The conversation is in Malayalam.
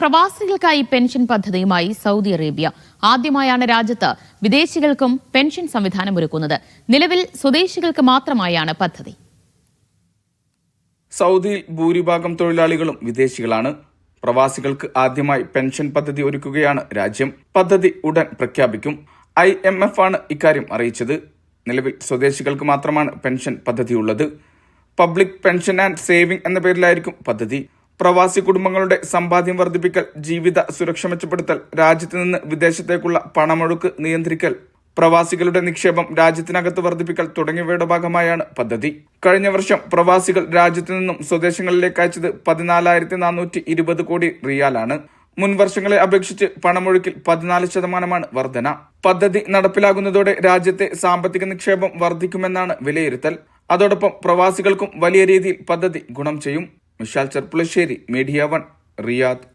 പ്രവാസികൾക്കായി പെൻഷൻ പദ്ധതിയുമായി സൗദി അറേബ്യ. ആദ്യമായാണ് രാജ്യത്ത് വിദേശികൾക്കും പെൻഷൻ സംവിധാനം ഒരുക്കുന്നത്. നിലവിൽ സ്വദേശികൾക്ക് മാത്രമായാണ് പദ്ധതി. സൗദിയിൽ ഭൂരിഭാഗം തൊഴിലാളികളും വിദേശികളാണ്. പ്രവാസികൾക്ക് ആദ്യമായി പെൻഷൻ പദ്ധതി ഒരുക്കുകയാണ് രാജ്യം. പദ്ധതി ഉടൻ പ്രഖ്യാപിക്കും. IMF ആണ് ഇക്കാര്യം അറിയിച്ചത്. നിലവിൽ സ്വദേശികൾക്ക് മാത്രമാണ് പെൻഷൻ പദ്ധതിയുള്ളത്. പബ്ലിക് പെൻഷൻ ആൻഡ് സേവിംഗ് എന്ന പേരിലായിരിക്കും പദ്ധതി. പ്രവാസി കുടുംബങ്ങളുടെ സമ്പാദ്യം വർദ്ധിപ്പിക്കൽ, ജീവിത സുരക്ഷ മെച്ചപ്പെടുത്തൽ, രാജ്യത്ത് നിന്ന് വിദേശത്തേക്കുള്ള പണമൊഴുക്ക് നിയന്ത്രിക്കൽ, പ്രവാസികളുടെ നിക്ഷേപം രാജ്യത്തിനകത്ത് വർദ്ധിപ്പിക്കൽ തുടങ്ങിയവയുടെ ഭാഗമായാണ് പദ്ധതി. കഴിഞ്ഞ വർഷം പ്രവാസികൾ രാജ്യത്തു നിന്നും സ്വദേശങ്ങളിലേക്ക് അയച്ചത് 14,420 കോടി റിയാലാണ്. മുൻ വർഷങ്ങളെ അപേക്ഷിച്ച് പണമൊഴുക്കിൽ 14% വർധന. പദ്ധതി നടപ്പിലാകുന്നതോടെ രാജ്യത്തെ സാമ്പത്തിക നിക്ഷേപം വർദ്ധിക്കുമെന്നാണ് വിലയിരുത്തൽ. അതോടൊപ്പം പ്രവാസികൾക്കും വലിയ രീതിയിൽ പദ്ധതി ഗുണം ചെയ്യും. Mishal Cherpulassery, media 1, Riyadh.